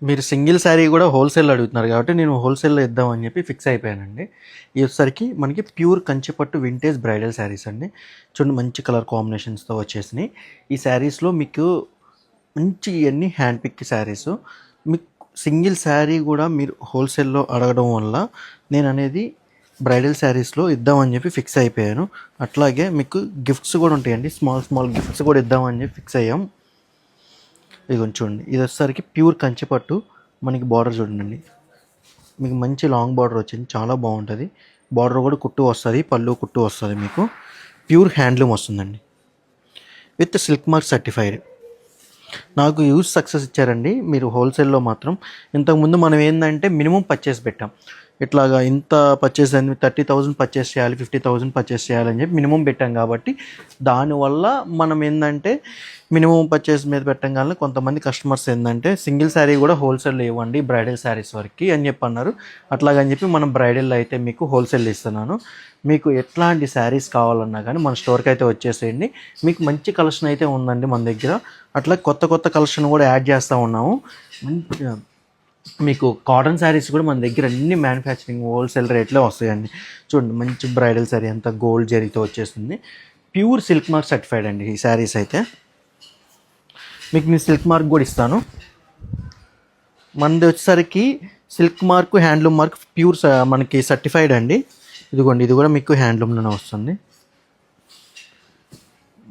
మీరు సింగిల్ శారీ కూడా హోల్సేల్ అడుగుతున్నారు కాబట్టి నేను హోల్సేల్లో ఇద్దామని చెప్పి ఫిక్స్ అయిపోయానండి. ఇది వచ్చేసరికి మనకి ప్యూర్ కంచిపట్టు వింటేజ్ బ్రైడల్ శారీస్ అండి. చూడండి మంచి కలర్ కాంబినేషన్స్తో వచ్చేసినాయి. ఈ శారీస్లో మీకు మంచి ఇవన్నీ హ్యాండ్ పిక్ శారీస్. మీకు సింగిల్ శారీ కూడా మీరు హోల్సేల్లో అడగడం వల్ల నేను అనేది బ్రైడల్ శారీస్లో ఇద్దామని చెప్పి ఫిక్స్ అయిపోయాను. అట్లాగే మీకు గిఫ్ట్స్ కూడా ఉంటాయండి, స్మాల్ గిఫ్ట్స్ కూడా ఇద్దామని చెప్పి ఫిక్స్ అయ్యాం. ఇది కొంచెం చూడండి, ఇది వచ్చేసరికి ప్యూర్ కంచిపట్టు. మనకి బార్డర్ చూడండి, మీకు మంచి లాంగ్ బార్డర్ వచ్చింది, చాలా బాగుంటుంది. బార్డర్ కూడా కుట్టు వస్తుంది, పళ్ళు కుట్టు వస్తుంది. మీకు ప్యూర్ హ్యాండ్లూమ్ వస్తుందండి విత్ సిల్క్ మార్క్ సర్టిఫైడ్. నాకు యూజ్ సక్సెస్ ఇచ్చారండి మీరు హోల్సేల్లో మాత్రం. ఇంతకుముందు మనం ఏంటంటే మినిమం పర్చేస్ పెట్టాం. ఇట్లాగా ఇంత పర్చేస్ అని 30,000 పర్చేస్ చేయాలి, 50,000 పర్చేస్ చేయాలని చెప్పి మినిమం పెట్టాం. కాబట్టి దానివల్ల మనం ఏంటంటే మినిమం పర్చేస్ మీద పెట్టడం వల్ల కొంతమంది కస్టమర్స్ ఏంటంటే సింగిల్ శారీ కూడా హోల్సేల్లో ఇవ్వండి బ్రైడల్ శారీస్ వరకు అని చెప్పి అన్నారు. అట్లాగని చెప్పి మనం బ్రైడల్ అయితే మీకు హోల్సేల్ ఇస్తున్నాను. మీకు ఎట్లాంటి శారీస్ కావాలన్నా కానీ మన స్టోర్కి అయితే వచ్చేసేయండి. మీకు మంచి కలెక్షన్ అయితే ఉందండి మన దగ్గర. అట్లా కొత్త కలెక్షన్ కూడా యాడ్ చేస్తూ ఉన్నాము. మీకు కాటన్ శారీస్ కూడా మన దగ్గర అన్ని మ్యానుఫ్యాక్చరింగ్ హోల్సేల్ రేట్లో వస్తాయండి. చూడండి మంచి బ్రైడల్ శారీ అంతా గోల్డ్ జరీతో వచ్చేస్తుంది. ప్యూర్ సిల్క్ మార్క్ సర్టిఫైడ్ అండి ఈ శారీస్ అయితే. మీకు నేను సిల్క్ మార్క్ కూడా ఇస్తాను. మనది వచ్చేసరికి silk mark, handloom mark pure మనకి సర్టిఫైడ్ అండి. ఇదిగోండి, ఇది కూడా మీకు హ్యాండ్లూమ్లోనే వస్తుంది.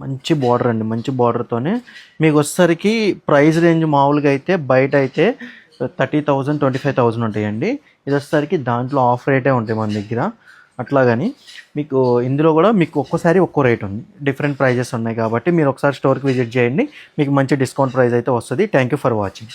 మంచి బార్డర్ అండి, మంచి బార్డర్తోనే మీకు వచ్చేసరికి ప్రైస్ రేంజ్ మామూలుగా అయితే బయట అయితే 30,000 25,000 ఉంటాయండి. ఇది వచ్చేసరికి దాంట్లో ఆఫ్ రేటే ఉంటాయి మన దగ్గర. అట్లాగని మీకు ఇందులో కూడా మీకు ఒక్కోసారి ఒక్కో రేట్ ఉంది, డిఫరెంట్ ప్రైజెస్ ఉన్నాయి. కాబట్టి మీరు ఒకసారి స్టోర్కి విజిట్ చేయండి, మీకు మంచి డిస్కౌంట్ ప్రైస్ అయితే వస్తుంది. Thank you for watching.